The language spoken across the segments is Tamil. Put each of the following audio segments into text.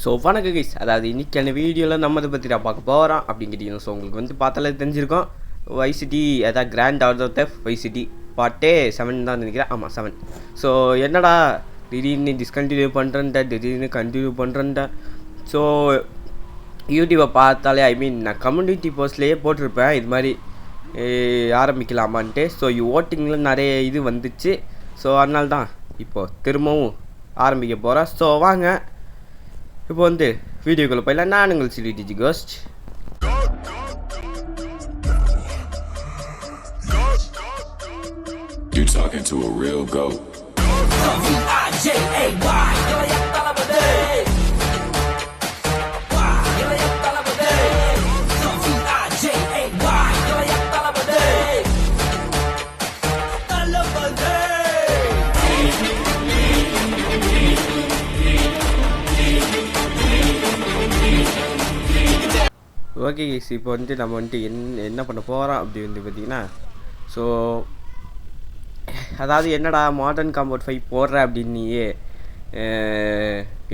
ஸோ வணக்கம் கைஸ், அதாவது இன்றைக்கான வீடியோவில் நம்ம இதை பற்றி நான் பார்க்க போகிறோம் அப்படின்னு கேட்டிங்கன்னா, ஸோ உங்களுக்கு வந்து பார்த்தாலே தெரிஞ்சிருக்கோம். வைசிட்டி அதாவது கிராண்ட் ஆர்டர் தெஃப்ட் வைசிட்டி பார்ட்டே 7 தான் நினைக்கிறேன். ஆமாம் 7. ஸோ என்னடா திடீர்னு டிஸ்கண்டினியூ பண்ணுறேன்டா, திடீர்னு கண்டினியூ பண்ணுறேன்டா. ஸோ யூடியூப்பை பார்த்தாலே நான் கம்யூனிட்டி போஸ்ட்லேயே போட்டிருப்பேன் இது மாதிரி ஆரம்பிக்கலாமான்ட்டு. ஸோ ஓட்டிங்கில் நிறைய இது வந்துச்சு. ஸோ அதனால தான் இப்போது திரும்பவும் ஆரம்பிக்க போகிறேன். ஸோ வாங்க இப்போ வந்து வீடியோக்குள்ளே போயிடலாம். நான் உங்கள் சிலிடிஜி ghost. You talking to a real goat. Okay guys, இப்போ வந்து நம்ம வந்துட்டு என்ன பண்ண போகிறோம் அப்படி வந்து பார்த்திங்கன்னா, ஸோ அதாவது என்னடா மாடர்ன் காம்பவுண்ட் 5 போடுற அப்படின்னு நீயே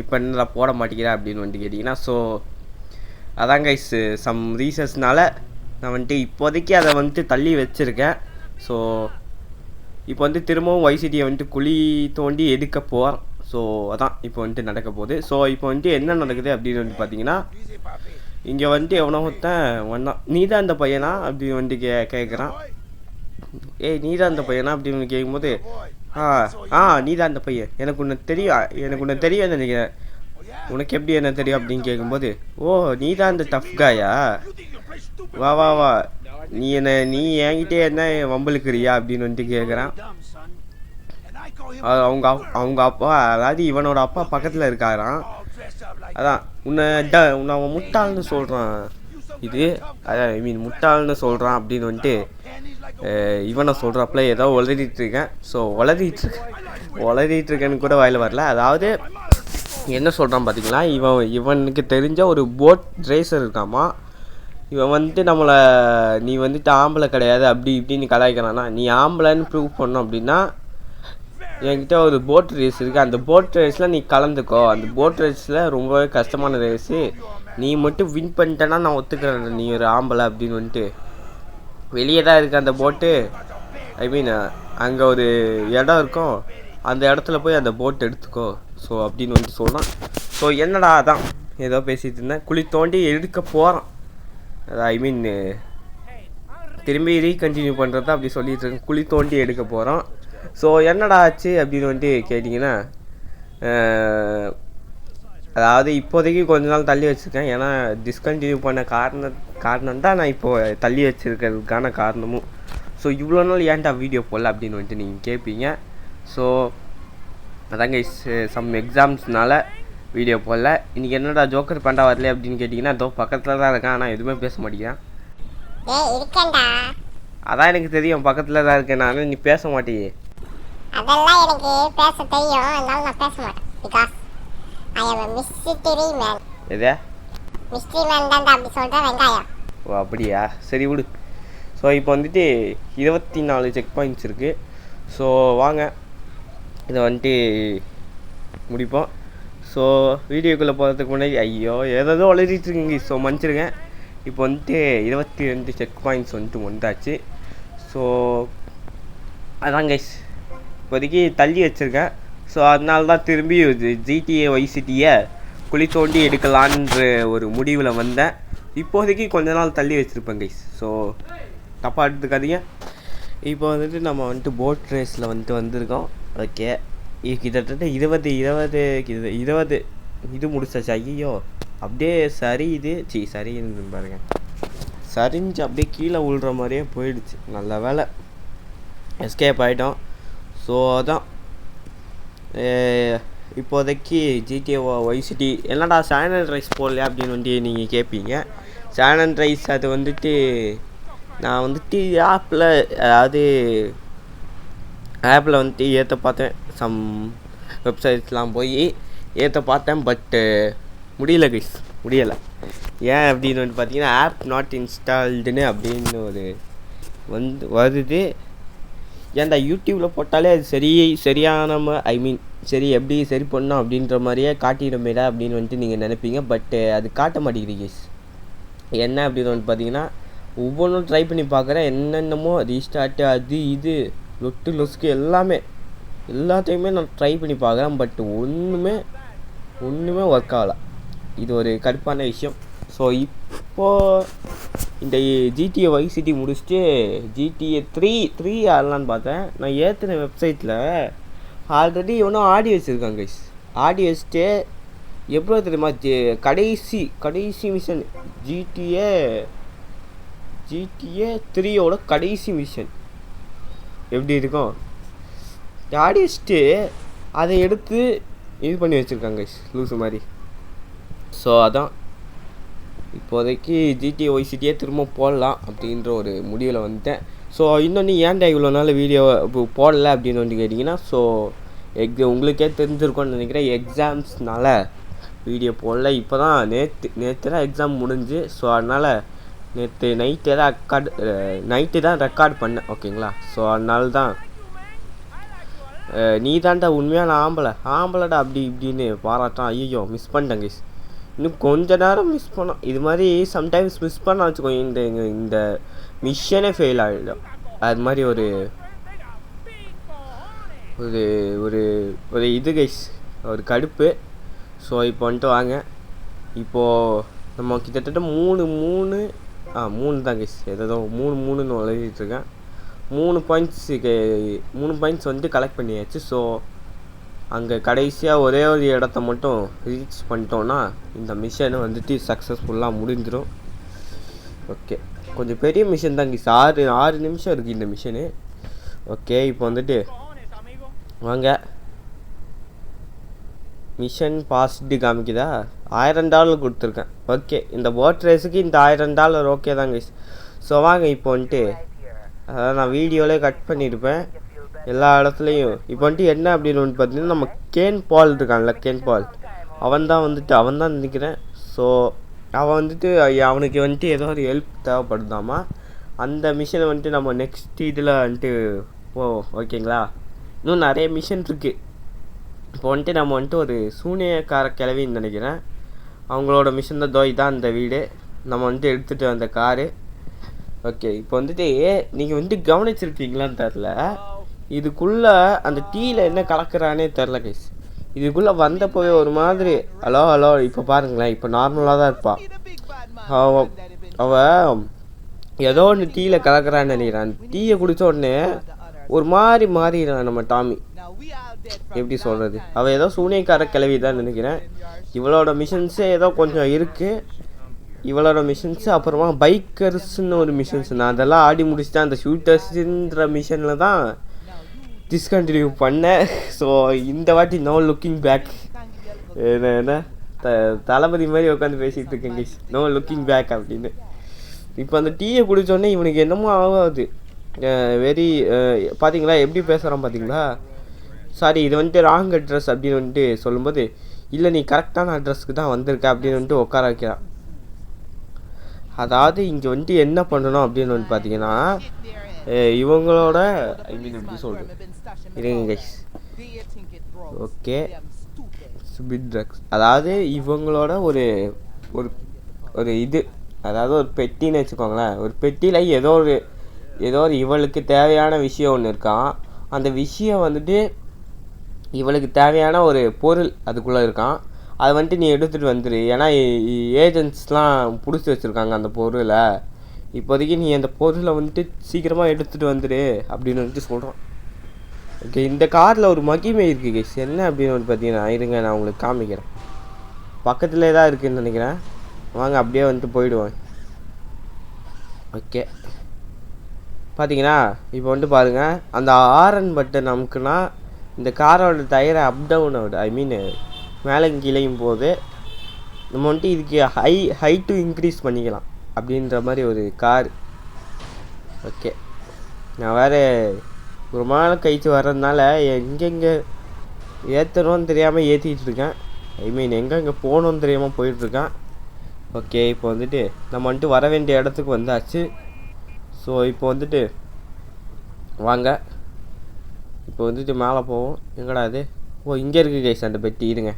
இப்போ என்னடா போட மாட்டேங்கிற அப்படின்னு வந்துட்டு கேட்டிங்கன்னா, ஸோ அதான் கைஸ் சம் ரீசன்ஸ்னால நான் வந்துட்டு இப்போதைக்கு அதை வந்துட்டு தள்ளி வச்சுருக்கேன். ஸோ இப்போ வந்து திரும்பவும் வைசிட்டியை வந்துட்டு குழி தோண்டி எடுக்க போகிறோம். ஸோ அதான் இப்போ வந்துட்டு நடக்க போகுது. ஸோ இப்போ வந்துட்டு என்ன நடக்குது அப்படின்னு வந்துட்டு பார்த்தீங்கன்னா, இங்கே வந்துட்டு எவனோ ஒருத்தன் வந்தான். நீ தான் அந்த பையனா அப்படின்னு வந்துட்டு கேட்குறான். ஏய் நீ தான் அந்த பையனா அப்படின்னு கேட்கும்போது, நீ தான் அந்த பையன், எனக்கு உன்னை தெரியும் நினைக்கிறேன். உனக்கு எப்படி என்ன தெரியும் அப்படின்னு கேட்கும்போது, ஓ நீ தான் அந்த டஃப் காயா, வா வா வா நீ என்கிட்டே என்ன வம்பலுக்குறியா அப்படின்னு வந்துட்டு கேட்குறான். அவங்க அப்பா, அதாவது இவனோட அப்பா பக்கத்தில் இருக்காரான். அதான் உன்னை அவன் முட்டாள்னு சொல்கிறான். இது அதான் முட்டாள்னு சொல்கிறான் அப்படின்னு வந்துட்டு இவனை சொல்கிறப்பல ஏதோ உளறிட்டுருக்கேன். ஸோ உளறிட்டுருக்கேன்னு கூட வாயில் வரல. அதாவது என்ன சொல்கிறான் பார்த்தீங்களா, இவனுக்கு தெரிஞ்ச ஒரு போட் ரேசர் இருக்காமா. இவன் வந்துட்டு நம்மளை நீ வந்துட்டு ஆம்பளை கிடையாது அப்படி இப்படின்னு கலாய்க்கிறான்னா, நீ ஆம்பளைன்னு ப்ரூவ் பண்ணோம் அப்படின்னா என்கிட்ட ஒரு போட் ரேஸ் இருக்குது, அந்த போட் ரேஸில் நீ கலந்துக்கோ. அந்த போட் ரேஸில் ரொம்பவே கஷ்டமான ரேஸு, நீ மட்டும் வின் பண்ணிட்டேன்னா நான் ஒத்துக்கிறேன் நீ ஒரு ஆம்பளை அப்படின்னு வந்துட்டு. வெளியே தான் இருக்குது அந்த போட்டு, அங்கே ஒரு இடம் இருக்கும், அந்த இடத்துல போய் அந்த போட் எடுத்துக்கோ ஸோ அப்படின்னு வந்துட்டு சொல்கிறான். ஸோ என்னடா அதான் ஏதோ பேசிகிட்டு இருந்தேன். குழி தோண்டி எடுக்க போகிறான். அதான் திரும்பி ரீகண்டினியூ பண்ணுறது அப்படி சொல்லிட்டு இருக்கேன். குழி தோண்டி எடுக்க போகிறோம். ஸோ என்னடா ஆச்சு அப்படின்னு வந்துட்டு கேட்டிங்கன்னா, அதாவது இப்போதைக்கு கொஞ்ச நாள் தள்ளி வச்சுருக்கேன். ஏன்னா டிஸ்கண்டினியூ பண்ண காரணம் தான் நான் இப்போது தள்ளி வச்சுருக்கிறதுக்கான காரணமும். ஸோ இவ்வளோ நாள் ஏன்டா வீடியோ போடல அப்படின்னு வந்துட்டு நீங்கள் கேட்பீங்க. ஸோ அதாங்க சம் எக்ஸாம்ஸ்னால வீடியோ போடல. இன்றைக்கி என்னடா ஜோக்கர் பண்ணா வரல அப்படின்னு கேட்டிங்கன்னா, அதோ பக்கத்தில் தான் இருக்கேன், ஆனால் எதுவுமே பேச மாட்டேங்கிறேன். அதான் எனக்கு தெரியும் பக்கத்தில் தான் இருக்கேன் நான், நீ பேச மாட்டேங்க. அதெல்லாம் எனக்கு பேச தெரியும், அதனால நான் பேச மாட்டேன். Because I am a mystery man. எதே mystery man தான் அப்படி சொல்ற வெங்காயம். ஓ அப்படியா, சரி விடு. ஸோ இப்போ வந்துட்டு 24 செக் பாயிண்ட்ஸ் இருக்குது. ஸோ வாங்க இதை வந்துட்டு முடிப்போம். ஸோ வீடியோக்குள்ளே போகிறதுக்கு முன்னாடி ஏதோ வளரிட்டுருக்கீங்க. ஸோ மன்னிச்சிருங்க. இப்போ வந்துட்டு 22 செக் பாயிண்ட்ஸ் வந்துட்டு வந்தாச்சு. ஸோ அதான் கைஸ் இப்போதைக்கு தள்ளி வச்சுருக்கேன். ஸோ அதனால தான் திரும்பி ஜிடிஏ வைசிட்டியை குழி தோண்டி எடுக்கலான்ற ஒரு முடிவில் வந்தேன். இப்போதைக்கு கொஞ்ச நாள் தள்ளி வச்சுருப்பேன் கைஸ். ஸோ தப்பாக எடுத்துக்காதீங்க. இப்போ வந்துட்டு நம்ம வந்துட்டு போட் ரேஸில் வந்துட்டு வந்திருக்கோம். ஓகே, கிட்டத்தட்ட 20 இது முடிச்சாச்சு. ஐயோ அப்படியே சரியுதுன்னு பாருங்கள், சரிஞ்சு அப்படியே கீழே விழுற மாதிரியே போயிடுச்சு. நல்ல வேலை எஸ்கேப் ஆகிட்டோம். ஸோ அதான் இப்போதைக்கு ஜிடிஏ வைசிட்டி என்னடா சானல் ரைஸ் போடலையா அப்படின்னு வந்துட்டு நீங்கள் கேட்பீங்க. சானல் ரைஸ் அது வந்துட்டு நான் வந்துட்டு ஆப்பில் வந்துட்டு ஏற்ற பார்த்தேன். சம் வெப்சைட்ஸ்லாம் போய் ஏற்ற பார்த்தேன். பட்டு முடியலை கைஸ், முடியலை. ஏன் அப்படின்னு வந்து பார்த்தீங்கன்னா, ஆப் நாட் இன்ஸ்டால்டுன்னு அப்படின்னு ஒரு வருது. ஏன்டா யூடியூப்பில் போட்டாலே அது சரியான சரி எப்படி சரி பண்ணோம் அப்படின்ற மாதிரியே காட்டிடுமேடா அப்படின்னு வந்துட்டு நீங்கள் நினைப்பீங்க. பட்டு அது காட்ட மாட்டேங்குது கைஸ். என்ன அப்படின்னு வந்துட்டு பார்த்தீங்கன்னா ஒவ்வொன்றும் ட்ரை பண்ணி பார்க்குறேன். என்னென்னமோ ரீஸ்டார்ட்டு அது இது லொட்டு லொஸ்க்கு எல்லாத்தையுமே நான் ட்ரை பண்ணி பார்க்குறேன். பட் ஒன்றுமே ஒர்க் ஆகலை. இது ஒரு கடுப்பான விஷயம். ஸோ இப்போது இந்த GTA வைஸ் சிட்டி முடிச்சுட்டு GTA 3 ஆடலான்னு பார்த்தேன். நான் ஏற்றின வெப்சைட்டில் ஆல்ரெடி இவனும் ஆடி வச்சுருக்காங்க கைஸ். ஆடி வச்சுட்டு எப்போ தெரியுமா கடைசி மிஷன் GTA 3யோட கடைசி மிஷன் எப்படி இருக்கும் ஆடி வச்சுட்டு அதை எடுத்து இது பண்ணி வச்சுருக்காங்க கைஸ் லூஸு மாதிரி. ஸோ அதான் இப்போதைக்கு GTA வைஸ் சிட்டியே திரும்ப போடலாம் அப்படின்ற ஒரு முடிவில் வந்துட்டேன். ஸோ இன்னொன்று ஏன்டா இவ்வளோ நாள் வீடியோ போடலை அப்படின்னு வந்து கேட்டிங்கன்னா, ஸோ உங்களுக்கே தெரிஞ்சிருக்கோன்னு நினைக்கிறேன். எக்ஸாம்ஸ்னால வீடியோ போடல. இப்போ தான் நேற்று தான் எக்ஸாம் முடிஞ்சு. ஸோ அதனால் நேற்று நைட்டு தான் ரெக்கார்ட் பண்ணேன். ஓகேங்களா? ஸோ அதனால தான் நீ தான்டா உண்மையான ஆம்பளைடா அப்படி இப்படின்னு பாராட்டான். ஐயோ மிஸ் பண்ணிட்டேன் கைஸ். இன்னும் கொஞ்ச நேரம் மிஸ் பண்ணோம். இது மாதிரி சம்டைம்ஸ் மிஸ் பண்ண வச்சுக்கோங்க இந்த மிஷனே ஃபெயில் ஆகிடும். அது மாதிரி ஒரு ஒரு ஒரு ஒரு இது கைஸ், ஒரு கடுப்பு. ஸோ இப்போ வந்துட்டு வாங்க. இப்போது நம்ம கிட்டத்தட்ட மூணு தான் கைஸ். ஏதோ மூணுன்னு எழுதிட்டுருக்கேன். 3 பாயிண்ட்ஸ் வந்துட்டு கலெக்ட் பண்ணியாச்சு. ஸோ அங்கே கடைசியாக ஒரே ஒரு இடத்த மட்டும் ரீச் பண்ணிட்டோன்னா இந்த மிஷனை வந்துட்டு சக்ஸஸ்ஃபுல்லாக முடிஞ்சிடும். ஓகே, கொஞ்சம் பெரிய மிஷன் தான் கைஸ். 6 நிமிஷம் இருக்குது இந்த மிஷனு. ஓகே, இப்போ வந்துட்டு வாங்க. Mission passed காமிக்குதா? $1000 கொடுத்துருக்கேன். ஓகே, இந்த போட் ரேஸுக்கு இந்த $1000 ஓகே தான் கைஸ். ஸோ வாங்க இப்போ வந்துட்டு அதாவது நான் வீடியோவிலே கட் பண்ணியிருப்பேன் எல்லா இடத்துலையும். இப்போ வந்துட்டு என்ன அப்படின்னு வந்து பார்த்தீங்கன்னா, நம்ம கேன் பால் இருக்கான்ல, கேன் பால் அவன் தான் நினைக்கிறேன். ஸோ அவன் வந்துட்டு அவனுக்கு வந்துட்டு ஏதோ ஒரு ஹெல்ப் தேவைப்படுதாமா. அந்த மிஷனை வந்துட்டு நம்ம நெக்ஸ்ட் இதில் வந்துட்டு ஓகேங்களா. இன்னும் நிறைய மிஷன் இருக்குது. இப்போ வந்துட்டு நம்ம வந்துட்டு ஒரு சூனியக்கார கிளவின்னு நினைக்கிறேன். அவங்களோட மிஷன் தான் இதான் அந்த வீடு. நம்ம வந்துட்டு எடுத்துகிட்டு வந்த காரு. ஓகே, இப்போ வந்துட்டு நீங்கள் வந்துட்டு கவனிச்சிருக்கீங்களான்னு தெரில. இதுக்குள்ளே அந்த டீயில் என்ன கலக்கிறானே தெரில கைஸ். இதுக்குள்ளே வந்தப்போவே ஒரு மாதிரி ஹலோ இப்போ பாருங்களேன். இப்போ நார்மலாக தான் இருப்பாள். அவள் ஏதோ ஒன்று டீயில் கலக்கிறான்னு நினைக்கிறான். டீயை குடித்த உடனே ஒரு மாதிரி மாறிடுறான் நம்ம டாமி. எப்படி சொல்கிறது, அவள் ஏதோ சூனியக்கார கிளவி தான் நினைக்கிறேன். இவளோட மிஷன்ஸே ஏதோ கொஞ்சம் இருக்குது. இவளோட மிஷன்ஸு அப்புறமா பைக்கர்ஸ்ன்னு ஒரு மிஷன்ஸ். நான் அதெல்லாம் ஆடி முடிச்சுட்டேன். அந்த ஷூட்டர்ஸுன்ற மிஷனில் தான் டிஸ்கண்டினியூ பண்ணேன். ஸோ இந்த வாட்டி நோ லுக்கிங் பேக். என்ன தளபதி மாதிரி உட்காந்து பேசிகிட்டு இருக்கேன் கைஸ், நோ லுக்கிங் பேக் அப்படின்னு. இப்போ அந்த டீயை குடித்தோடனே இவனுக்கு என்னமோ ஆகாது. வெரி பார்த்தீங்களா எப்படி பேசுகிறான் பார்த்தீங்களா. சாரி, இது வந்துட்டு ராங் அட்ரஸ் அப்படின்னு வந்துட்டு சொல்லும்போது, இல்லை நீ கரெக்டான அட்ரஸ்க்கு தான் வந்திருக்க அப்படின்னு வந்துட்டு உட்கார வைக்கிறான். அதாவது இங்கே வந்துட்டு என்ன பண்ணணும் அப்படின்னு வந்து பார்த்தீங்கன்னா, இவங்களோட எப்படி சொல்கிறது இருங்க கைஸ். ஓகே, ஸ்பிட் ட்ரக்ஸ் அதாவது இவங்களோட ஒரு ஒரு ஒரு இது, அதாவது ஒரு பெட்டின்னு வச்சுக்கோங்களேன். ஒரு பெட்டியில் ஏதோ ஒரு இவளுக்கு தேவையான விஷயம் ஒன்று இருக்கான். அந்த விஷயம் வந்துட்டு இவளுக்கு தேவையான ஒரு பொருள் அதுக்குள்ளே இருக்கான். அதை வந்துட்டு நீ எடுத்துகிட்டு வந்துடு. ஏன்னா ஏஜென்ட்ஸ்லாம் பிடிச்சி வச்சுருக்காங்க அந்த பொருளை. இப்போதைக்கு நீ அந்த பொருளை வந்துட்டு சீக்கிரமாக எடுத்துகிட்டு வந்துடு அப்படின்னு வந்துட்டு சொல்கிறான். ஓகே, இந்த காரில் ஒரு மகிமை இருக்குது கைஸ். என்ன அப்படின்னு வந்து பார்த்தீங்கன்னா, இருங்க நான் உங்களுக்கு காமிக்கிறேன். பக்கத்துலேயே தான் இருக்குதுன்னு நினைக்கிறேன். வாங்க அப்படியே வந்துட்டு போயிடுவேன். ஓகே, பார்த்தீங்கன்னா இப்போ வந்துட்டு பாருங்கள், அந்த ஆரன் பட்டன் நமக்குன்னா இந்த காரோட டயரை அப் டவுன் ஆகுது. ஐ மீன் மேலே கீழையும் போது நம்ம வந்துட்டு இதுக்கு ஹைட்டு இன்க்ரீஸ் பண்ணிக்கலாம் அப்படின்ற மாதிரி ஒரு கார். ஓகே, நான் வேறு ஒரு நாள் கழிச்சு வர்றதுனால எங்கெங்கே ஏற்றணும்னு தெரியாமல் ஏற்றிக்கிட்டு இருக்கேன். ஐ மீன் எங்கெங்கே போகணுன்னு தெரியாமல் போயிட்டுருக்கேன். ஓகே, இப்போ வந்துட்டு நம்ம வந்துட்டு வர வேண்டிய இடத்துக்கு வந்தாச்சு. ஸோ இப்போ வந்துட்டு வாங்க, இப்போ வந்துட்டு மேலே போவோம். எங்கடா இது ஓ இங்கே இருக்குது கைஸ் அந்த பெட்டி. இருங்க,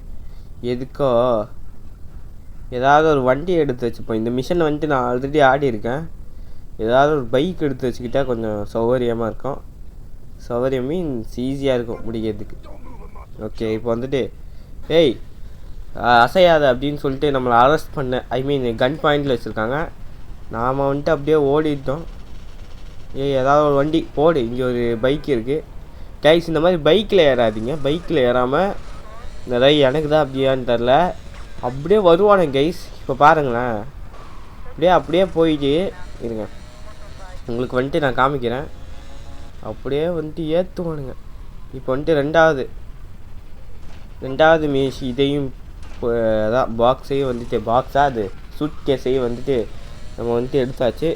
எதுக்கோ ஏதாவது ஒரு வண்டி எடுத்து வச்சுப்போம். இந்த மிஷன் வந்துட்டு நான் ஆல்ரெடி ஆடி இருக்கேன். ஏதாவது ஒரு பைக் எடுத்து வச்சுக்கிட்டா கொஞ்சம் சௌகரியமாக இருக்கும். சௌகரியம் மீன்ஸ் ஈஸியாக இருக்கும் முடிக்கிறதுக்கு. ஓகே இப்போ வந்துட்டு ஏய் அசையாத அப்படின்னு சொல்லிட்டு நம்மளை அரெஸ்ட் பண்ண கன் பாயிண்டில் வச்சுருக்காங்க. நாம் வந்துட்டு அப்படியே ஓடிட்டோம். ஏதாவது ஒரு வண்டி போடு. இங்கே ஒரு பைக் இருக்குது கைஸ். இந்த மாதிரி பைக்கில் ஏறாதீங்க. பைக்கில் ஏறாமல் நிறைய எனக்கு தான் அப்படியான்னு தெரில அப்படியே வருவானுங்க கைஸ். இப்போ பாருங்களேன், அப்படியே போயிட்டு இருங்க, உங்களுக்கு வந்துட்டு நான் காமிக்கிறேன். அப்படியே வந்துட்டு ஏற்றுவானுங்க. இப்போ வந்துட்டு ரெண்டாவது மீஷ் இதையும் அதான் பாக்ஸையும் வந்துட்டு அது சூட் கேஸையும் வந்துட்டு நம்ம வந்துட்டு எடுத்தாச்சு.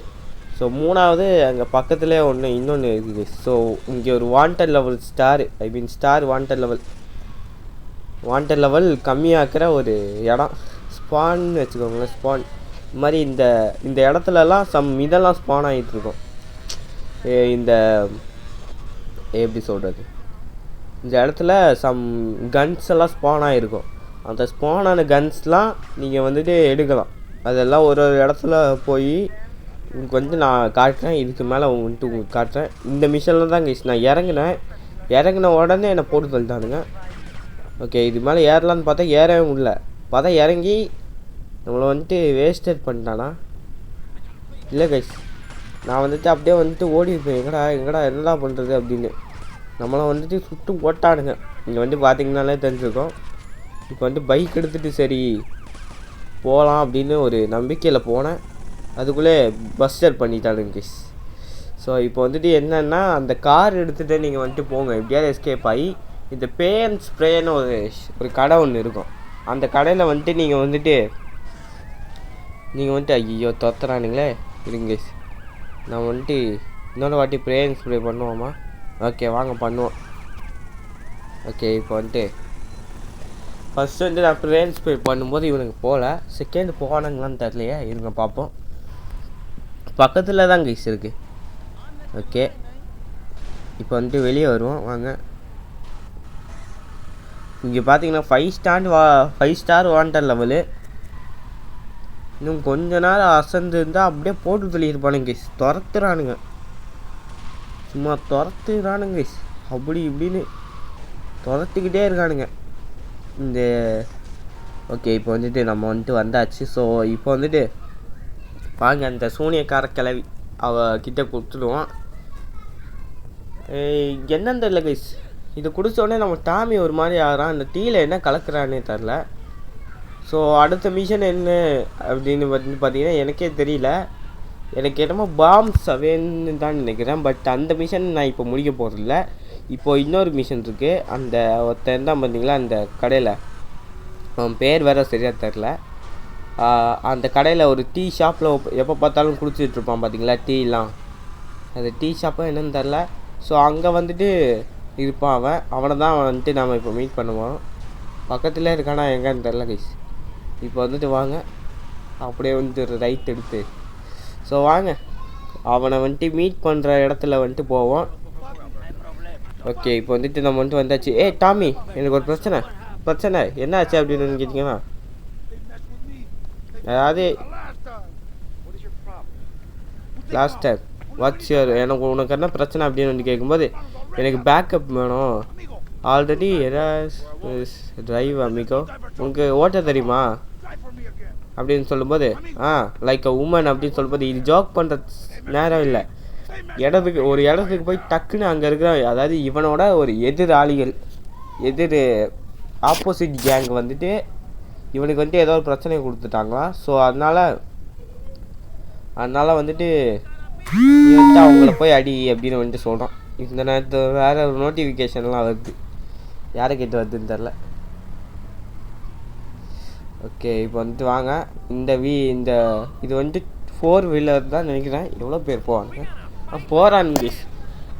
ஸோ மூணாவது அங்கே பக்கத்துலேயே இன்னொன்று இருக்குது. ஸோ இங்கே ஒரு wanted level star wanted level கம்மியாக்குற ஒரு இடம் ஸ்பான்னு வச்சுக்கோங்களேன். ஸ்பான் இந்த மாதிரி இந்த இடத்துலலாம் இதெல்லாம் ஸ்பான் ஆகிட்டுருக்கோம். இந்த எப்படி சொல்கிறது, இந்த இடத்துல கன்ஸ் எல்லாம் ஸ்பான் ஆகிருக்கும். அந்த ஸ்பானான கன்ஸ்லாம் நீங்கள் வந்துட்டு எடுக்கலாம். அதெல்லாம் ஒரு இடத்துல போய் உங்களுக்கு வந்துட்டு நான் காட்டுறேன். இதுக்கு மேலே வந்துட்டு உங்களுக்கு காட்டுறேன். இந்த மிஷனில் தான் கைஸ் நான் இறங்கின உடனே என்னை போட்டு தள்ளிட்டானுங்க. ஓகே இது மேலே ஏறலான்னு பார்த்தா ஏறவே முடியல. பார்த்தா இறங்கி நம்மளை வந்துட்டு வேஸ்டட் பண்ணிட்டானா இல்லை கைஸ். நான் வந்துட்டு அப்படியே வந்துட்டு ஓடிருப்பேன். எங்கடா என்னடா பண்ணுறது அப்படின்னு. நம்மளை வந்துட்டு சுட்டு போட்டானுங்க. இங்கே வந்து பார்த்தீங்கன்னாலே தெரிஞ்சுருக்கோம். இப்போ வந்துட்டு பைக் எடுத்துகிட்டு சரி போகலாம் அப்படின்னு ஒரு நம்பிக்கையில் போனேன். அதுக்குள்ளே பஸ்டர் பண்ணிட்டானுங்க கைஸ். ஸோ இப்போ வந்துட்டு என்னென்னா அந்த கார் எடுத்துகிட்டு நீங்கள் வந்துட்டு போங்க. எப்படியாவது எஸ்கேப் ஆகி இந்த பே அண்ட் ஸ்ப்ரேன்னு ஒரு கடை ஒன்று இருக்கும். அந்த கடையில் வந்துட்டு நீங்கள் வந்துட்டு ஐயோ தொத்துறானுங்களே இருங்க கைஸ். நான் வந்துட்டு இன்னொரு வாட்டி ப்ரே அண்ட் ஸ்ப்ரே பண்ணுவோமா? ஓகே வாங்க பண்ணுவோம். ஓகே இப்போ வந்துட்டு ஃபஸ்ட்டு வந்து நான் ப்ரே அண்ட் ஸ்ப்ரே பண்ணும்போது இவனுக்கு போகல. செகண்ட் போனாங்களான்னு தெரியலையே, இருங்க பார்ப்போம். பக்கத்தில் தான் கைஸ் இருக்குது. ஓகே இப்போ வந்துட்டு வெளியே வருவோம் வாங்க. இங்கே பார்த்தீங்கன்னா 5 ஸ்டார் வாண்டட் லெவலு. இன்னும் கொஞ்ச நேரம் அசந்து இருந்தால் அப்படியே போட்டு தள்ளியிருப்பானுங்க கைஸ். துரத்துறானுங்க, சும்மா துரத்துறானுங்க கைஸ். அப்படி இப்படின்னு துரத்துக்கிட்டே இருக்கானுங்க இந்த. ஓகே இப்போ வந்துட்டு நம்ம வந்துட்டு வந்தாச்சு. ஸோ இப்போ வந்துட்டு வாங்க அந்த சூனியக்கார கிளவி கிட்ட கொடுத்துடுவோம். என்னன்னு தெரில கைஸ். இது குடித்தோடனே நம்ம டாமி ஒரு மாதிரி ஆகிறான். அந்த டீயில் என்ன கலக்குறானே தெரில. ஸோ அடுத்த மிஷன் என்ன அப்படின்னு பார்த்தீங்கன்னா எனக்கே தெரியல. எனக்கு என்னமோ பாம்ஸ் அவேன்னு தான் நினைக்கிறேன். பட் அந்த மிஷன் நான் இப்போ முடிக்க போகிறதில்ல. இப்போது இன்னொரு மிஷன் இருக்குது. அந்த ஒருத்தன் தான் பார்த்தீங்களா அந்த கடையில், அவன் பேர் வேறு சரியாக தெரில. அந்த கடையில் ஒரு டீ ஷாப்பில் எப்போ பார்த்தாலும் குடிச்சிட்ருப்பான் பார்த்தீங்களா டீலாம். அது டீ ஷாப்பாக என்னன்னு தெரில. ஸோ அங்கே வந்துட்டு இருப்பான் அவனை தான் வந்துட்டு நாம் இப்போ மீட் பண்ணுவோம். பக்கத்தில் இருக்கானா எங்கன்னு தெரில கைஸ். இப்போ வந்துட்டு வாங்க அப்படியே வந்துட்டு ரைட் எடுத்து ஸோ வாங்க அவனை வந்துட்டு மீட் பண்ணுற இடத்துல வந்துட்டு போவோம். ஓகே இப்போ வந்துட்டு நம்ம வந்துட்டு வந்தாச்சு. டாமி எனக்கு ஒரு பிரச்சனை என்ன ஆச்சு அப்படின்னு கேட்டிங்கன்னா, அதாவது லாஸ்ட் டைம் உனக்கு என்ன பிரச்சனை அப்படின்னு வந்து கேட்கும்போது எனக்கு பேக்கப் வேணும். ஆல்ரெடி டிரைவ் அமிகோ உனக்கு ஓட்ட தெரியுமா அப்படின்னு சொல்லும்போது லைக் அ உமன் அப்படின்னு சொல்லும்போது இது ஜோக் பண்ணுற நேரம் இல்லை. ஒரு இடத்துக்கு போய் டக்குன்னு அங்கே இருக்கிற அதாவது இவனோட ஒரு ஆப்போசிட் கேங் வந்துட்டு இவனுக்கு வந்துட்டு ஏதோ ஒரு பிரச்சனை கொடுத்துட்டாங்களா. ஸோ அதனால் வந்துட்டு நீ வந்துட்டு அவங்கள போய் அடி அப்படின்னு வந்துட்டு சொல்கிறான். இந்த நேரத்தில் வேறு ஒரு நோட்டிஃபிகேஷன்லாம் வருது, யாரை கேட்டு வருதுன்னு தெரில. ஓகே இப்போ வந்துட்டு வாங்க இந்த இது வந்துட்டு 4 வீலர் தான் நினைக்கிறேன். எவ்வளோ பேர் போவாங்க போகிறானுங்க.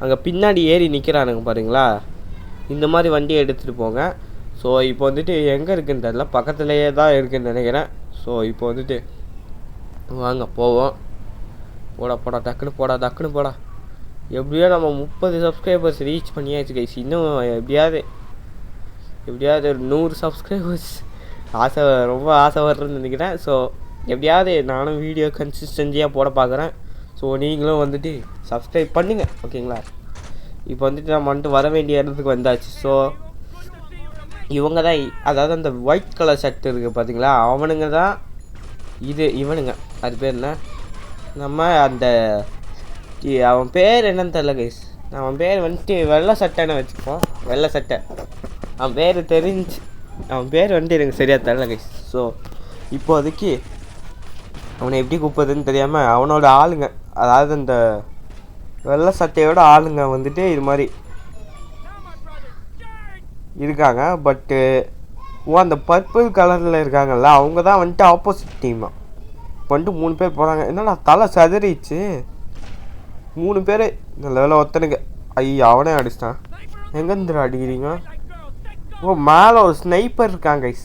அங்கே பின்னாடி ஏறி நிற்கிறானுங்க பாருங்களா. இந்த மாதிரி வண்டியை எடுத்துகிட்டு போங்க. ஸோ இப்போ வந்துட்டு எங்கே இருக்குன்னு தெரில, பக்கத்துலேயே தான் இருக்குதுன்னு நினைக்கிறேன். ஸோ இப்போ வந்துட்டு வாங்க போவோம். போடா டக்குன்னு போடா. எப்படியோ நம்ம 30 சப்ஸ்கிரைபர்ஸ் ரீச் பண்ணியாச்சு கைஸ். இன்னும் எப்படியாவது எப்படியாவது ஒரு 100 சப்ஸ்கிரைபர்ஸ் ரொம்ப ஆசை வர்றேன்னு நினைக்கிறேன். ஸோ எப்படியாவது நானும் வீடியோ கன்சிஸ்டன்சியாக போட பார்க்குறேன். ஸோ நீங்களும் வந்துட்டு சப்ஸ்கிரைப் பண்ணுங்கள், ஓகேங்களா? இப்போ வந்துட்டு நம்ம வந்துட்டு வர வேண்டிய இடத்துக்கு வந்தாச்சு. ஸோ இவங்க தான், அதாவது அந்த ஒயிட் கலர் ஷர்ட் இருக்குது பார்த்தீங்களா, அவனுங்க தான் இவனுங்க. அது பேர் என்ன, நம்ம அந்த அவன் பேர் என்னன்னு தெரில கைஸ். அவன் பேர் வந்துட்டு வெள்ளை சட்டைன்னு வச்சுப்போம், வெள்ளை சட்டை. அவன் பேர் தெரிஞ்சு, அவன் பேர் வந்துட்டு எனக்கு சரியாக தெரில கைஸ். ஸோ இப்போதைக்கு அவனை எப்படி கூப்பிடுறதுன்னு தெரியாமல் அவனோட ஆளுங்க, அதாவது அந்த வெள்ளை சட்டையோட ஆளுங்க வந்துட்டு இது மாதிரி இருக்காங்க. பட்டு அந்த பர்பிள் கலரில் இருக்காங்கல்ல, அவங்க தான் வந்துட்டு ஆப்போசிட் டீமாக. இப்போ வந்துட்டு 3 பேர் போகிறாங்க. என்னடா தலை சதுரிச்சு, 3 பேர் நல்ல வேலை ஒத்தனுக்கு. ஐயா அவனே அடிச்சிட்டான். எங்கேருந்து அடிக்கிறீங்க? ஓ மேலே ஒரு ஸ்னைப்பர் இருக்காங்க கைஸ்.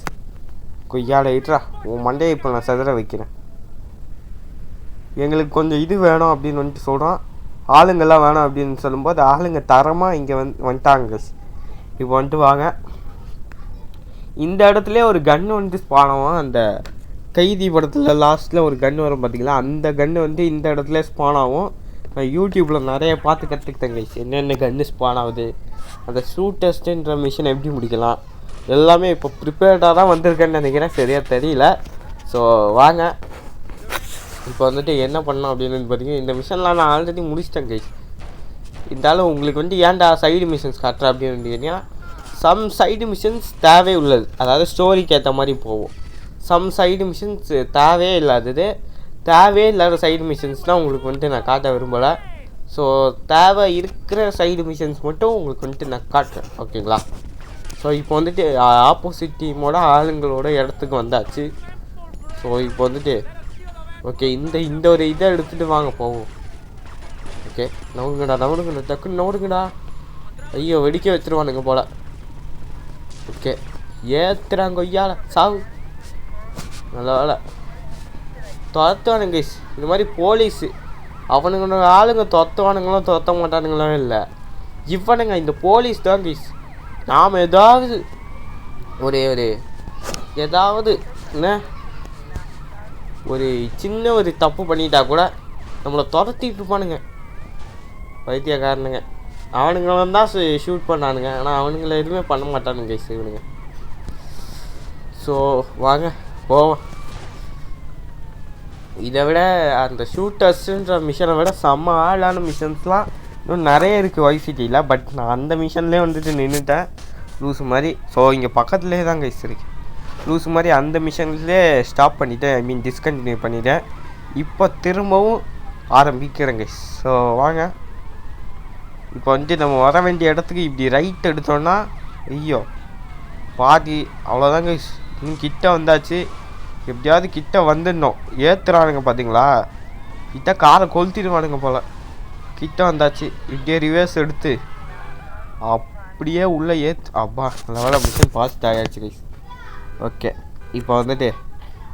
கொய்யாட இட்ரா, உன் மண்டையை இப்போ நான் சதுர வைக்கிறேன். எங்களுக்கு கொஞ்சம் இது வேணும் அப்படின்னு வந்துட்டு சொல்கிறான். ஆளுங்கெல்லாம் வேணும் அப்படின்னு சொல்லும்போது ஆளுங்க தரமாக இங்கே வந்துட்டாங்க கைஸ். இப்போ வந்துட்டு வாங்க, இந்த இடத்துல ஒரு கன்று வந்துட்டு ஸ்பானாகும். அந்த கைதி படத்தில் லாஸ்ட்டில் ஒரு கன்று வரும் பார்த்தீங்களா, அந்த கன்று வந்து இந்த இடத்துல ஸ்பான் ஆகும். நான் யூடியூப்பில் நிறைய பார்த்து கற்றுக்கிட்டேன் கைஸ், என்னென்ன கன்று ஸ்பான் ஆகுது, அந்த ஷூட் டெஸ்ட்டுன்ற மிஷின் எப்படி முடிக்கலாம், எல்லாமே இப்போ ப்ரிப்பேர்டாக தான் வந்திருக்கேன்னு நினைக்கிறேன், சரியாக தெரியல. ஸோ வாங்க இப்போ வந்துட்டு என்ன பண்ணோம் அப்படின்னு பார்த்தீங்கன்னா, இந்த மிஷன்லாம் நான் ஆல்ரெடி முடிச்சிட்டேன் கைஸ். இருந்தாலும் உங்களுக்கு வந்து ஏன்டா சைடு மிஷன்ஸ் காட்டுறேன் அப்படின்னு கேட்டிங்கன்னா, சம் சைடு மிஷன்ஸ் தேவை உள்ளது, அதாவது ஸ்டோரிக்கு ஏற்ற மாதிரி போகும். சம் சைடு மிஷன்ஸ் தேவையே இல்லாத சைடு மிஷன்ஸ்னால் உங்களுக்கு வந்துட்டு நான் காட்ட விரும்பலை. ஸோ தேவை இருக்கிற சைடு மிஷன்ஸ் மட்டும் உங்களுக்கு வந்துட்டு நான் காட்டுறேன், ஓகேங்களா? ஸோ இப்போ வந்துட்டு ஆப்போசிட் டீமோட ஆளுங்களோட இடத்துக்கு வந்தாச்சு. ஸோ இப்போ வந்துட்டு ஓகே, இந்த ஒரு இதை எடுத்துகிட்டு வாங்க போவோம். ஓகே நவருங்கடா டக்குன்னு நவருங்கடா. ஐயோ வெடிக்க வச்சுருவானுங்க போல். ஓகே ஏற்றுறாங்க ஐயால சாவு. நல்ல வேலை துரத்துவானுங்க கைஸ். இந்த மாதிரி போலீஸு அவனுங்களோட ஆளுங்க துரத்துவானுங்களோ துரத்த மாட்டானுங்களோ இல்லை, இவனுங்க இந்த போலீஸ் தான் கைஸ். நாம் ஏதாவது என்ன ஒரு சின்ன ஒரு தப்பு பண்ணிட்டா கூட நம்மளை துரத்திட்டு இருப்பானுங்க பைத்தியக்காரனுங்க. அவனுங்களும் தான் ஷூட் பண்ணானுங்க, ஆனால் அவனுங்களை எதுவுமே பண்ண மாட்டானுங்க கைஸ் இவனுங்க. ஸோ வாங்க போவோம். இதை விட அந்த ஷூட்டர்ஸுன்ற மிஷனை விட செம்ம ஆளான மிஷன்ஸ்லாம் இன்னும் நிறைய இருக்குது வைஸ் சிட்டியில். பட் நான் அந்த மிஷன்லேயே வந்துட்டு நின்றுட்டேன் லூஸு மாதிரி. ஸோ இங்கே பக்கத்துலேயே தான் கைஸ் இருக்குது. லூஸு மாதிரி அந்த மிஷன்லேயே ஸ்டாப் பண்ணிவிட்டேன், ஐ மீன் டிஸ்கண்டினியூ பண்ணிவிட்டேன். இப்போ திரும்பவும் ஆரம்பிக்கிறேன் கைஸ். ஸோ வாங்க இப்போ வந்துட்டு நம்ம வர வேண்டிய இடத்துக்கு இப்படி ரைட் எடுத்தோன்னா ஐயோ பாதி அவ்வளோதான் கைஸ். இன்னும் கிட்ட வந்தாச்சு, எப்படியாவது கிட்ட வந்துடணும். ஏற்றுறானுங்க பார்த்தீங்களா, கிட்ட காரை கொளுத்திடுவானுங்க போல். கிட்ட வந்தாச்சு, இப்படியே ரிவர்ஸ் எடுத்து அப்படியே உள்ளே அப்பா நல்ல வேலை மிஷன் பாஸ்ட் ஆகிடுச்சு கைஸ். ஓகே இப்போ வந்துட்டு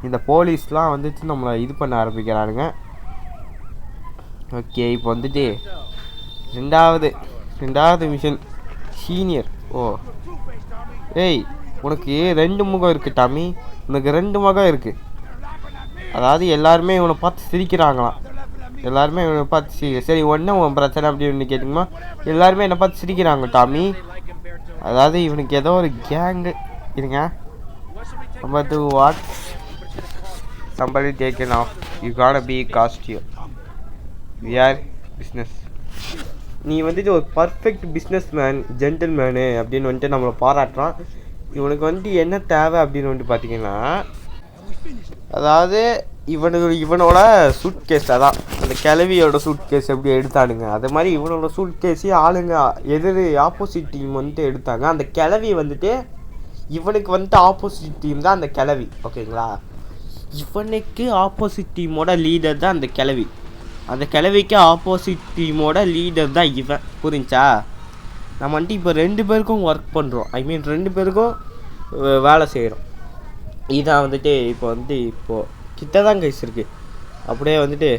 இந்த போலீஸ்லாம் வந்துட்டு நம்மளை இது பண்ண ஆரம்பிக்கிறானுங்க. ஓகே இப்போ வந்துட்டு ரெண்டாவது மிஷன் சீனியர். ஓ ஏய் உனக்கு 2 முகம் இருக்குது டாமி, உனக்கு 2 முகம் இருக்குது. அதாவது எல்லாருமே இவனை பார்த்து சிரிக்கிறாங்களாம், எல்லாருமே இவனை பார்த்து சரி ஒன்று உன் பிரச்சனை அப்படின்னு கேட்டிங்கன்னா எல்லாருமே என்னை பார்த்து சிரிக்கிறாங்க டாமி. அதாவது இவனுக்கு ஏதோ ஒரு கேங்கு இருங்க. Number 2 what somebody taken off, you gotta be costume, we are business. நீ வந்துட்டு ஒரு பர்ஃபெக்ட் பிஸ்னஸ் மேன், ஜென்டில்மேனு அப்படின்னு வந்துட்டு நம்மளை பாராட்டுறான். இவனுக்கு வந்துட்டு என்ன தேவை அப்படின்னு வந்துட்டு பார்த்தீங்கன்னா, அதாவது இவனோட சூட் கேஸ், அதான் அந்த கிளவியோட சூட் கேஸ் எப்படி எடுத்தானுங்க அது மாதிரி இவனோட சூட் கேஸையும் ஆளுங்க ஆப்போசிட் டீம் வந்துட்டு எடுத்தாங்க. அந்த கிளவி வந்துட்டு இவனுக்கு வந்துட்டு ஆப்போசிட் டீம் தான் அந்த கிளவி, ஓகேங்களா? இவனுக்கு ஆப்போசிட் டீமோட லீடர் தான் அந்த கிளவி, அந்த கிளவிக்கு ஆப்போசிட் டீமோட லீடர் தான் இவன், புரிஞ்சா? நம்ம வந்துட்டு இப்போ 2 பேருக்கும் ஒர்க் பண்ணுறோம், ஐ மீன் 2 பேருக்கும் வேலை செய்கிறோம். இதான் வந்துட்டு இப்போது கிட்ட தான் கைஸ் இருக்குது. அப்படியே வந்துட்டு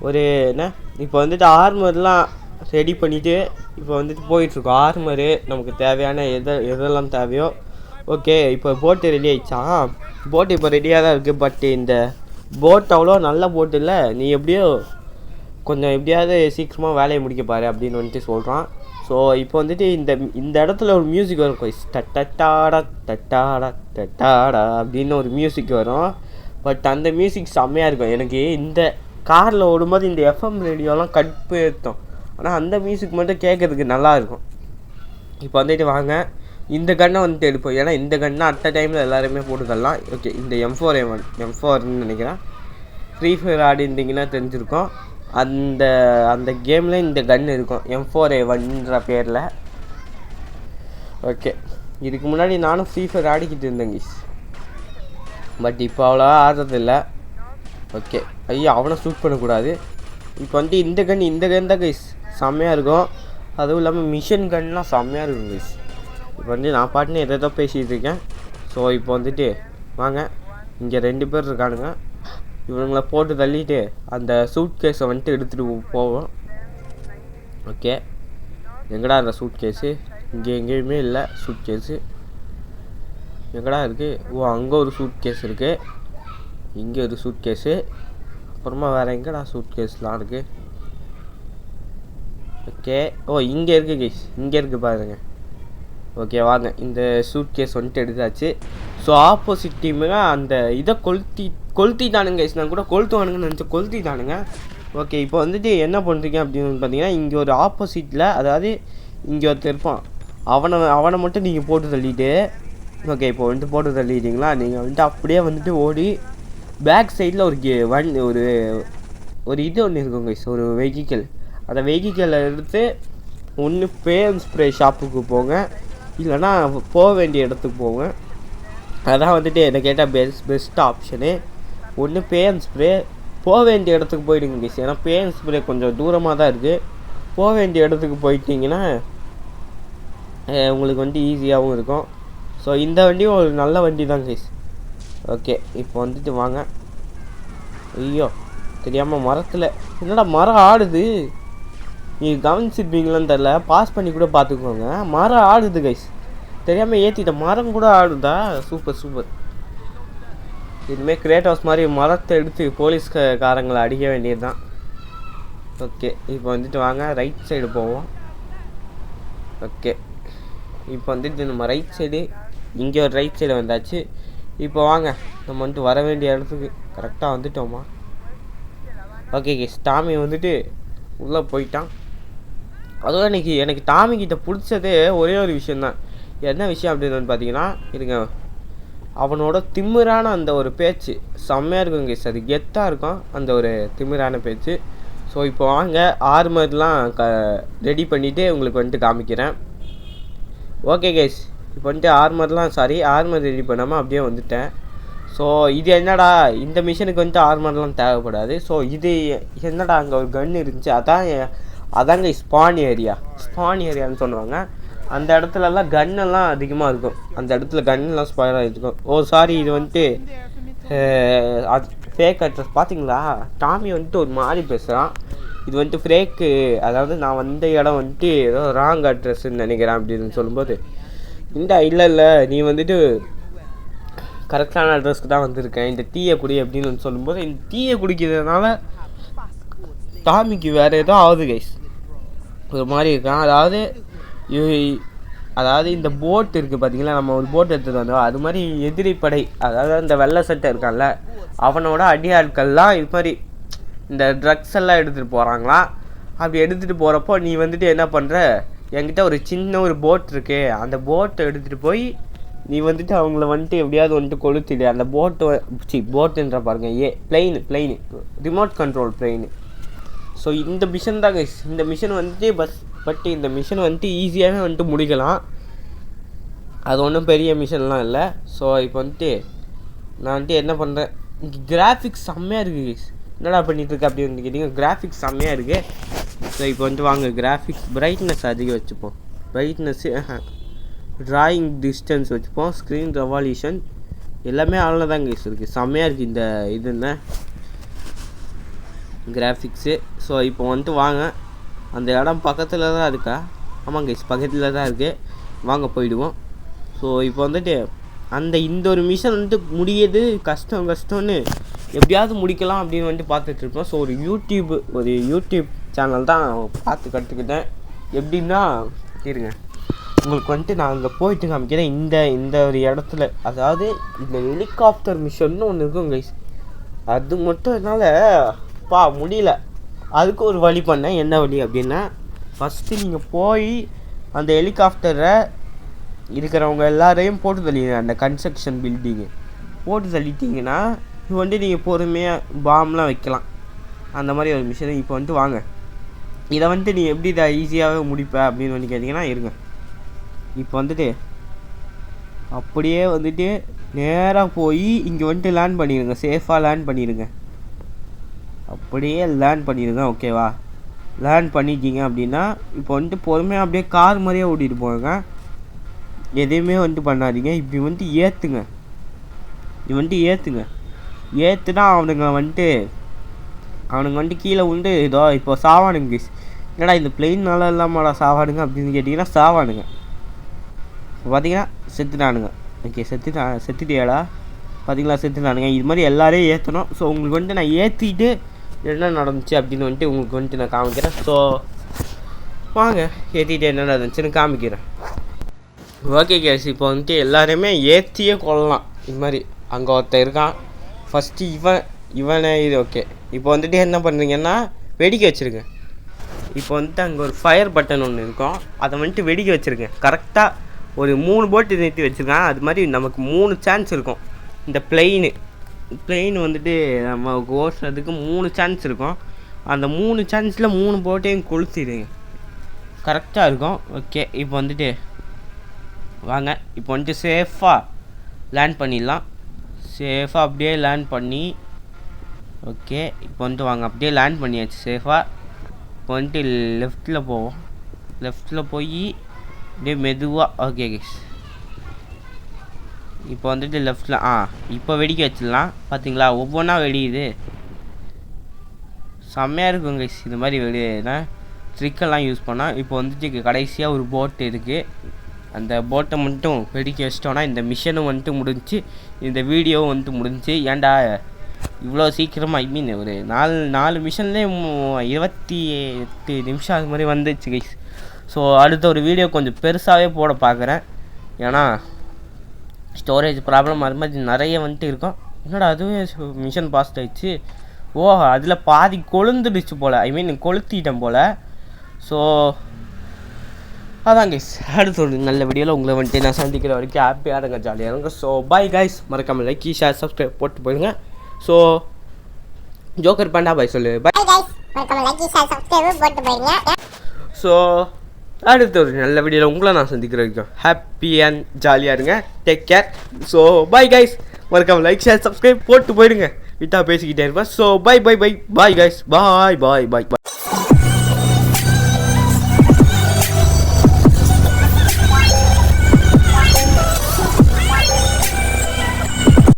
ஒரு என்ன இப்போ வந்துட்டு ஆர்மர்லாம் ரெடி பண்ணிவிட்டு இப்போ வந்துட்டு போயிட்டுருக்கோம். ஆர்மரு நமக்கு தேவையான எதெல்லாம் தேவையோ. ஓகே, இப்போ போட்டு ரெடி ஆகிடுச்சா? போட்டு இப்போ ரெடியாக தான் இருக்குது. பட் இந்த போட் அவ்வளோ நல்ல போட்டு இல்லை. நீ எப்படியோ கொஞ்சம் எப்படியாவது சீக்கிரமாக வேலையை முடிக்க பாரு அப்படின்னு வந்துட்டு சொல்கிறான். ஸோ இப்போ வந்துட்டு இந்த இடத்துல ஒரு மியூசிக் வரும். டட்டாடா டட்டாடா டட்டாடா அப்படின்னு ஒரு மியூசிக் வரும். பட் அந்த மியூசிக் செம்மையாக இருக்கும். எனக்கு இந்த காரில் ஓடும்போது இந்த எஃப்எம் ரேடியோலாம் கடுப்பு ஏற்றும். ஆனால் அந்த மியூசிக் மட்டும் கேட்குறதுக்கு நல்லாயிருக்கும். இப்போ வந்துட்டு வாங்க இந்த கன்னை வந்துட்டு எடுப்போம். ஏன்னா இந்த கன்னை அட் அ டைமில் எல்லாருமே போட்டுக்கலாம். ஓகே, இந்த M4ன்னு நினைக்கிறேன். ஃப்ரீ ஃபயர் ஆடி இருந்தீங்கன்னா தெரிஞ்சிருக்கும். அந்த கேமில் இந்த கன் இருக்கும், M4A1ன்ற பேரில். ஓகே, இதுக்கு முன்னாடி நானும் ஃப்ரீ ஃபயர் ஆடிக்கிட்டு இருந்தேங்க. பட் இப்போ அவ்வளோவா ஆடுறதில்லை. ஓகே, ஐயா அவனை ஷூட் பண்ணக்கூடாது. இப்போ வந்துட்டு இந்த கன் தான் கைஸ் செம்மையாக இருக்கும். அதுவும் இல்லாமல் மிஷின் கன்லாம் செம்மையாக இருக்கும் கைஸ். இப்போ வந்து நான் பாட்டுன்னு எதோ பேசிகிட்டு இருக்கேன். ஸோ இப்போ வந்துட்டு வாங்க, இங்கே 2 பேர் இருக்கானுங்க. இவனுங்களை போட்டு தள்ளிட்டு அந்த சூட் கேஸை வந்துட்டு எடுத்துகிட்டு போவோம். ஓகே, எங்கடா இந்த சூட் கேஸு? இங்கே எங்கேயுமே இல்லை சூட் கேஸு. எங்கடா இருக்குது? ஓ, அங்கே ஒரு சூட் கேஸ் இருக்குது, இங்கே ஒரு சூட் கேஸு. அப்புறமா வேறு எங்கடா சூட் கேஸ்லாம் இருக்குது? ஓகே, ஓ இங்கே இருக்குது கேஸ், இங்கே இருக்குது பாருங்க. ஓகே வாங்க, இந்த சூட் கேஸ் வந்துட்டு எடுத்தாச்சு. ஸோ ஆப்போசிட் டீமுங்க அந்த இதை கொளுத்திட்டானுங்க கைஸ். நான் கூட கொளுத்துவானுங்கன்னு நினச்சேன், கொளுத்திட்டானுங்க. ஓகே, இப்போ வந்துட்டு என்ன பண்ணுறீங்க அப்படின்னு பார்த்தீங்கன்னா, இங்கே ஒரு ஆப்போசிட்டில், அதாவது இங்கே ஒருத்தர் இருப்பான், அவனை மட்டும் நீங்கள் போட்டு தள்ளிட்டு. ஓகே, இப்போ வந்துட்டு போட்டு தள்ளிட்டீங்களா? நீங்கள் வந்துட்டு அப்படியே வந்துட்டு ஓடி பேக் சைடில் ஒரு இது ஒன்று இருக்கும் கைஸ், ஒரு வெஹிக்கிள். அந்த வெஹிக்கிளை எடுத்து ஒன்று பேன் ஸ்ப்ரே ஷாப்புக்கு போங்க, இல்லைனா போக வேண்டிய இடத்துக்கு போங்க. அதான் வந்துட்டு என்னை கேட்டால் பெஸ்ட் ஆப்ஷனு. ஒன்று பேன் ஸ்ப்ரே, போக வேண்டிய இடத்துக்கு போயிடுங்க கைஸ். ஏன்னா பேன் ஸ்ப்ரே கொஞ்சம் தூரமாக தான் இருக்குது. போக வேண்டிய இடத்துக்கு போயிட்டீங்கன்னா உங்களுக்கு வந்துட்டு ஈஸியாகவும் இருக்கும். ஸோ இந்த வண்டியும் ஒரு நல்ல வண்டி தான் கைஸ். ஓகே, இப்போ வந்துட்டு வாங்க. ஐயோ தெரியாமல் மரத்தில், என்னடா மரம் ஆடுது, நீங்கள் கவனிச்சிருப்பீங்களான்னு தெரில, பாஸ் பண்ணி கூட பார்த்துக்கோங்க. மரம் ஆடுது கைஸ், தெரியாமல் ஏற்றிட்ட மரம் கூட ஆடுதா? Super super. இதுமாரி கிரேட்டாஸ் மாதிரி மரத்தை எடுத்து போலீஸ்காரங்களை அடிக்க வேண்டியது தான். ஓகே, இப்போ வந்துட்டு வாங்க ரைட் சைடு போவோம். ஓகே, இப்போ வந்துட்டு நம்ம ரைட் சைடு, இங்கே ஒரு ரைட் சைடு வந்தாச்சு. இப்போ வாங்க நம்ம வந்துட்டு வர வேண்டிய இடத்துக்கு கரெக்டாக வந்துட்டோமா? ஓகே கேஸ், டாமி வந்துட்டு உள்ளே போயிட்டான். அதுவும் எனக்கு டாமிக்கிட்ட பிடிச்சதே ஒரே ஒரு விஷயந்தான். என்ன விஷயம் அப்படின்னு பார்த்தீங்கன்னா, இருங்க, அவனோட திமிரான அந்த ஒரு பேச்சு செம்மையாக இருக்கும் கேஸ். அது கெத்தாக இருக்கும் அந்த ஒரு திமிரான பேச்சு. ஸோ இப்போ வாங்க ஆர்மர்லாம் ரெடி பண்ணிவிட்டு உங்களுக்கு வந்துட்டு காமிக்கிறேன். ஓகே கேஸ், இப்போ வந்துட்டு ஆர்மர் ரெடி பண்ணாமல் அப்படியே வந்துட்டேன். ஸோ இது என்னடா, இந்த மிஷினுக்கு வந்துட்டு ஆர்மர்லாம் தேவைப்படாது. ஸோ இது என்னடா, அங்கே ஒரு கன் இருந்துச்சு, அதாங்க ஸ்பான் ஏரியான்னு சொல்லுவாங்க. அந்த இடத்துலலாம் கன்னெல்லாம் அதிகமாக இருக்கும். அந்த இடத்துல கன்னெல்லாம் ஸ்பாயில் ஆகிருக்கும். ஓ சாரி, இது வந்துட்டு அது ஃபேக் அட்ரஸ். பார்த்தீங்களா, டாமி வந்துட்டு ஒரு மாதிரி பேசுகிறான். இது வந்துட்டு ஃபேக்கு, அதாவது நான் வந்த இடம் வந்துட்டு ஏதோ ராங் அட்ரஸ்ன்னு நினைக்கிறேன் அப்படின்னு சொல்லும்போது, இல்லை நீ வந்துட்டு கரெக்டான அட்ரஸ்க்கு தான் வந்திருக்கேன், இந்த டீயை குடி அப்படின்னு சொல்லும்போது, இந்த டீயை குடிக்கிறதுனால டாமிக்கு வேறு ஏதோ ஆகுது கைஸ், ஒரு மாதிரி இருக்கான். அதாவது இந்த போட் இருக்குது பார்த்தீங்களா, நம்ம ஒரு போட் எடுத்துகிட்டு வந்தோம், அது மாதிரி எதிரிப்படை, அதாவது அந்த வெள்ளை சட்டை இருக்கான்ல, அவனோட அடியாட்கள்லாம் இது மாதிரி இந்த ட்ரக்ஸ் எல்லாம் எடுத்துகிட்டு போகிறாங்களாம். அப்படி எடுத்துகிட்டு போகிறப்போ நீ வந்துட்டு என்ன பண்ணுற, என்கிட்ட ஒரு சின்ன ஒரு போட் இருக்கு, அந்த போட்டை எடுத்துகிட்டு போய் நீ வந்துட்டு அவங்கள வந்துட்டு எப்படியாவது வந்துட்டு கொளுத்திடு. அந்த போட்டுன்ற பாருங்க, plain remote control plain. So இந்த மிஷன் தான் கைஸ். இந்த மிஷன் வந்துட்டு பட் இந்த மிஷன் வந்துட்டு ஈஸியாகவே வந்துட்டு முடிக்கலாம், அது ஒன்றும் பெரிய மிஷன்லாம் இல்லை. ஸோ இப்போ வந்துட்டு நான் வந்துட்டு என்ன பண்ணுறேன், இங்கே கிராஃபிக்ஸ் செம்மையாக இருக்குது கைஸ். என்னடா பண்ணிகிட்ருக்கு அப்படின்னு கேட்டிங்கன்னா, கிராஃபிக்ஸ் செம்மையாக இருக்குது. ஸோ இப்போ வந்துட்டு வாங்க கிராஃபிக்ஸ் பிரைட்னஸ் அதிகம் வச்சுப்போம், பிரைட்னஸ்ஸு ட்ராயிங் டிஸ்டன்ஸ் வச்சுப்போம், ஸ்க்ரீன் ரெவல்யூஷன் எல்லாமே அதில் தான் கைஸ் இருக்குது. செம்மையாக இருக்குது இந்த இதுன்னு கிராஃபிக்ஸு. ஸோ இப்போ வந்துட்டு வாங்க அந்த இடம் பக்கத்தில் தான் இருக்கா? ஆமாம் கைஸ், பக்கத்தில் தான் இருக்குது. வாங்க போயிடுவோம். ஸோ இப்போ வந்துட்டு இந்த ஒரு மிஷன் வந்துட்டு முடியது கஷ்டம்னு எப்படியாவது முடிக்கலாம் அப்படின்னு வந்துட்டு பார்த்துட்ருப்போம். ஸோ ஒரு யூடியூப் சேனல் தான் பார்த்து கற்றுக்கிட்டேன். எப்படின்னா இருங்க, உங்களுக்கு வந்துட்டு நான் அங்கே போயிட்டு காமிக்கிறேன். இந்த ஒரு இடத்துல, அதாவது இந்த ஹெலிகாப்டர் மிஷன்னு ஒன்று இருக்கும் கைஸ். அது மட்டும் என்னால் முடியல. அதுக்கு ஒரு வழி பண்ணேன். என்ன வழி அப்படின்னா, ஃபஸ்ட்டு நீங்கள் போய் அந்த ஹெலிகாப்டரை இருக்கிறவங்க எல்லாரையும் போட்டு தள்ளிடுங்க. அந்த கன்ஸ்ட்ரக்ஷன் பில்டிங்கு போட்டு தள்ளிட்டிங்கன்னா இது வந்துட்டு நீங்கள் பொறுமையாக பாம்லாம் வைக்கலாம். அந்த மாதிரி ஒரு மிஷினை இப்போ வந்துட்டு வாங்க. இதை வந்துட்டு நீ எப்படி இதை ஈஸியாகவே முடிப்ப அப்படின்னு வந்து கேட்டிங்கன்னா இருங்க. இப்போ வந்துட்டு அப்படியே வந்துட்டு நேராக போய் இங்கே வந்துட்டு லேண்ட் பண்ணிடுங்க. சேஃபாக லேண்ட் பண்ணிடுங்க. அப்படியே லேண்ட் பண்ணிடுங்க. ஓகேவா? லேண்ட் பண்ணிட்டீங்க அப்படின்னா இப்போ வந்துட்டு பொறுமையாக அப்படியே கார் மாதிரியே ஓட்டிகிட்டு போங்க. எதையுமே வந்துட்டு பண்ணாதீங்க. இப்படி வந்துட்டு ஏற்றுங்க. இது வந்துட்டு ஏற்றுனா அவனுங்க வந்துட்டு கீழே விழுந்து இதோ இப்போ சாவானுங்க. என்னடா இந்த பிளெயின் நல்லா இல்லாமடா சாவானுங்க அப்படின்னு கேட்டிங்கன்னா சாவானுங்க. இப்போ பார்த்தீங்கன்னா செத்துட்டானுங்க. ஓகே, செத்துட்டியாடா? பார்த்தீங்களா, செத்துட்டானுங்க. இது மாதிரி எல்லோரையும் ஏற்றணும். ஸோ உங்களுக்கு வந்துட்டு நான் ஏற்றிட்டு என்ன நடந்துச்சு அப்படின்னு வந்துட்டு உங்களுக்கு வந்துட்டு நான் காமிக்கிறேன். ஸோ வாங்க, ஏற்றிட்டு என்ன நடந்துச்சுன்னு காமிக்கிறேன். ஓகே கேஸ், இப்போ வந்துட்டு எல்லாருமே ஏற்றியே கொள்ளலாம். இது மாதிரி அங்கே ஒருத்தர் இருக்கான். ஃபஸ்ட்டு இவனை இது ஓகே. இப்போ வந்துட்டு என்ன பண்ணுறீங்கன்னா வெடிக்க வச்சுருங்க. இப்போ வந்துட்டு அங்கே ஒரு ஃபயர் பட்டன் ஒன்று இருக்கும். அதை வந்துட்டு வெடிக்க வச்சுருங்க. கரெக்டாக ஒரு 3 போட்டு நிறுத்தி வச்சுருக்கான். அது மாதிரி நமக்கு 3 சான்ஸ் இருக்கும். இந்த பிளெயின் வந்துட்டு நம்ம ஓட்டுறதுக்கு 3 சான்ஸ் இருக்கும். அந்த 3 சான்ஸில் 3 போட்டையும் கொளுத்திடுங்க. கரெக்டாக இருக்கும். ஓகே, இப்போ வந்துட்டு வாங்க. இப்போ வந்துட்டு சேஃபாக லேண்ட் பண்ணிடலாம். சேஃபாக அப்படியே லேண்ட் பண்ணி ஓகே. இப்போ வந்துட்டு வாங்க, அப்படியே லேண்ட் பண்ணியாச்சு சேஃபாக. இப்போ வந்துட்டு லெஃப்ட்டில் போவோம். லெஃப்ட்டில் போய் அப்படியே மெதுவாக ஓகே கேஸ். இப்போ வந்துட்டு லெஃப்ட்டில் இப்போ வெடிக்க வச்சிடலாம். பார்த்தீங்களா, ஒவ்வொன்றா வெடியுது. செம்மையாக இருக்கும் கைஸ் இது மாதிரி வெடினா ட்ரிக்கெல்லாம் யூஸ் பண்ணால். இப்போ வந்துட்டு கடைசியாக ஒரு போட் இருக்குது. அந்த போட்டை மட்டும் வெடிக்க வச்சிட்டோன்னா இந்த மிஷனும் வந்துட்டு முடிஞ்சு, இந்த வீடியோவும் வந்துட்டு முடிஞ்சு. ஏன்டா இவ்வளோ சீக்கிரமாக, ஐ மீன் ஒரு 4 மிஷன்லேயே 28 நிமிஷம் அது மாதிரி வந்துச்சு கைஸ். ஸோ அடுத்த ஒரு வீடியோ கொஞ்சம் பெருசாகவே போட பார்க்குறேன். ஏன்னா ஸ்டோரேஜ் ப்ராப்ளம் அது மாதிரி நிறைய வந்துட்டு இருக்கும். என்னடா அதுவே மிஷன் பாஸ்ட் ஆகிடுச்சு. அதில் பாதி கொழுந்துடுச்சு போல், ஐ மீன் கொளுத்திட்டேன் போல். ஸோ அதான் கைஸ், அடுத்த ஒரு நல்ல வீடியோவில் உங்களை வந்துட்டு நான் சந்திக்கிற வரைக்கும் ஹாப்பியாக இருங்க, ஜாலியாக இருங்க. ஸோ பாய் கைஸ், மறக்காமல் லைக் ஷேர் சப்ஸ்கிரைப் போட்டு போயிடுங்க. ஸோ ஜோக்கர் பாண்டா பாய் சொல்லு. பாய் கைஸ், மறக்காம லைக் ஷேர் சப்ஸ்கிரைப் போட்டு போயிடுங்க. ஸோ அடுத்த ஒரு நல்ல வீடியோவில் உங்களை நான் சந்திக்கிற வரைக்கும் ஹாப்பி அண்ட் ஜாலியாக இருங்க. Take care. So bye guys, மறக்காமல் லைக் ஷேர் சப்ஸ்கிரைப் போட்டு போயிடுங்க. விட்டா பேசிக்கிட்டே இருப்பேன். ஸோ பாய் கைஸ், பாய்.